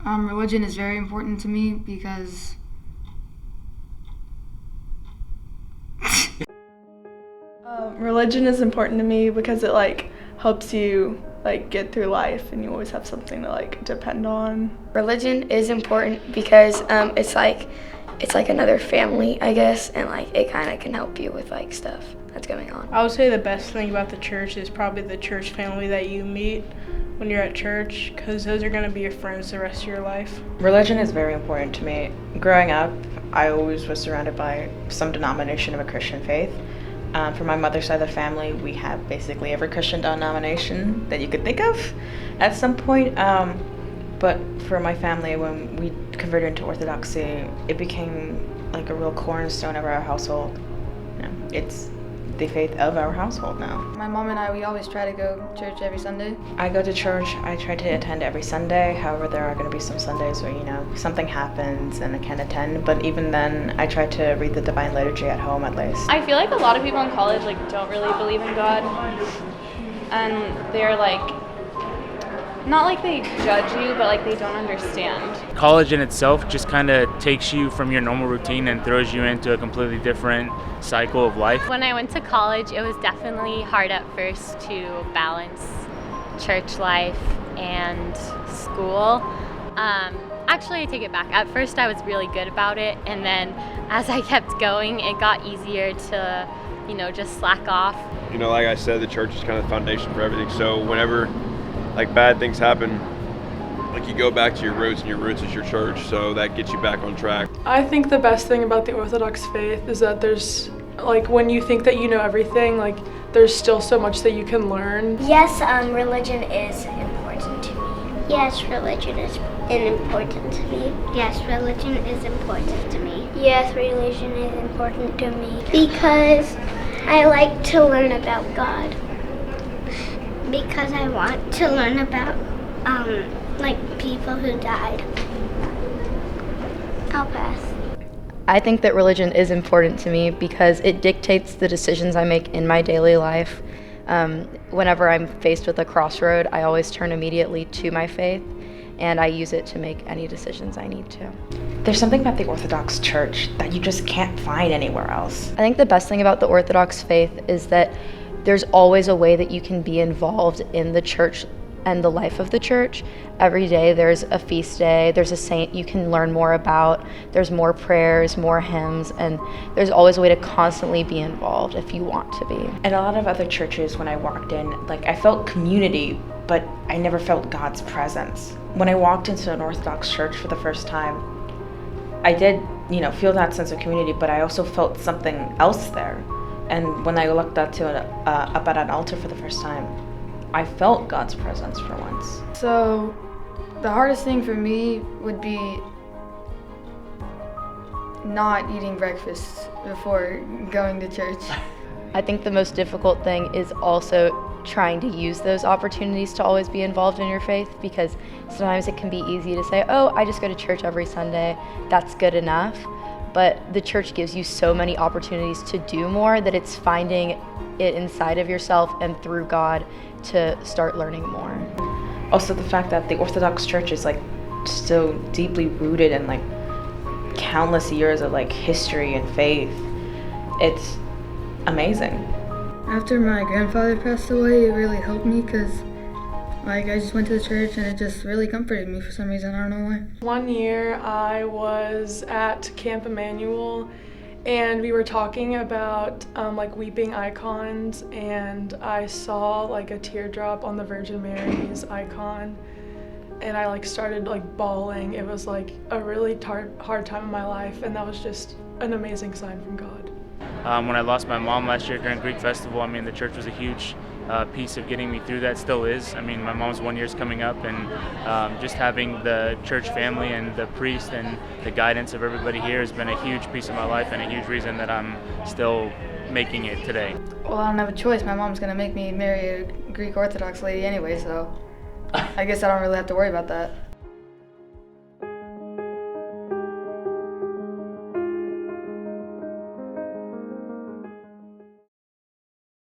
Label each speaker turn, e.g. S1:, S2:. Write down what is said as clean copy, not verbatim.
S1: Religion is very important to me because
S2: Religion is important to me because it helps you get through life, and you always have something to depend on.
S3: Religion is important because it's like another family, I guess, and it kind of can help you with stuff that's going on.
S4: I would say the best thing about the church is probably the church family that you meet when you're at church, because those are going to be your friends the rest of your life.
S5: Religion is very important to me. Growing up, I always was surrounded by some denomination of a Christian faith. For my mother's side of the family, we have basically every Christian denomination that you could think of at some point. But for my family, when we converted into Orthodoxy, it became a real cornerstone of our household. It's the faith of our household now.
S1: my mom and I, we always try to go to church every Sunday.
S5: I go to church. I try to attend every Sunday. However, there are going to be some Sundays where, something happens and I can't attend. But even then, I try to read the Divine Liturgy at home at least.
S6: I feel like a lot of people in college don't really believe in God, and they're not they judge you, but they don't understand.
S7: College in itself just kind of takes you from your normal routine and throws you into a completely different cycle of life.
S8: When I went to college, it was definitely hard at first to balance church life and school. Actually, I take it back. At first, I was really good about it, and then as I kept going, it got easier to, just slack off.
S9: Like I said, the church is kind of the foundation for everything. So whenever bad things happen, you go back to your roots, and your roots is your church, so that gets you back on track.
S2: I think the best thing about the Orthodox faith is that there's when you think that you know everything, there's still so much that you can learn.
S10: Yes, religion is important to me. Yes, religion is important to me. Yes, religion is important to me. Yes, religion is important to me. Because I like to learn about God. Because I want to learn about people who died. I'll pass.
S3: I think that religion is important to me because it dictates the decisions I make in my daily life. Whenever I'm faced with a crossroad, I always turn immediately to my faith, and I use it to make any decisions I need to.
S5: There's something about the Orthodox Church that you just can't find anywhere else.
S3: I think the best thing about the Orthodox faith is that there's always a way that you can be involved in the church and the life of the church. Every day there's a feast day, there's a saint you can learn more about, there's more prayers, more hymns, and there's always a way to constantly be involved if you want to be.
S5: At a lot of other churches, when I walked in, I felt community, but I never felt God's presence. When I walked into an Orthodox church for the first time, I did, feel that sense of community, but I also felt something else there. And when I looked up at an altar for the first time, I felt God's presence for once.
S1: So the hardest thing for me would be not eating breakfast before going to church.
S3: I think the most difficult thing is also trying to use those opportunities to always be involved in your faith, because sometimes it can be easy to say, oh, I just go to church every Sunday, that's good enough. But the church gives you so many opportunities to do more that it's finding it inside of yourself and through God to start learning more.
S5: Also, the fact that the Orthodox Church is so deeply rooted in countless years of history and faith. It's amazing.
S1: After my grandfather passed away, it really helped me because I just went to the church and it just really comforted me for some reason. I don't know why.
S2: One year I was at Camp Emmanuel, and we were talking about weeping icons, and I saw a teardrop on the Virgin Mary's icon, and I started bawling. It was a really hard time in my life, and that was just an amazing sign from God.
S7: When I lost my mom last year during Greek Festival, the church was a huge piece of getting me through that, still is. My mom's 1 year's coming up, and just having the church family and the priest and the guidance of everybody here has been a huge piece of my life and a huge reason that I'm still making it today.
S1: Well, I don't have a choice. My mom's going to make me marry a Greek Orthodox lady anyway, so I guess I don't really have to worry about that.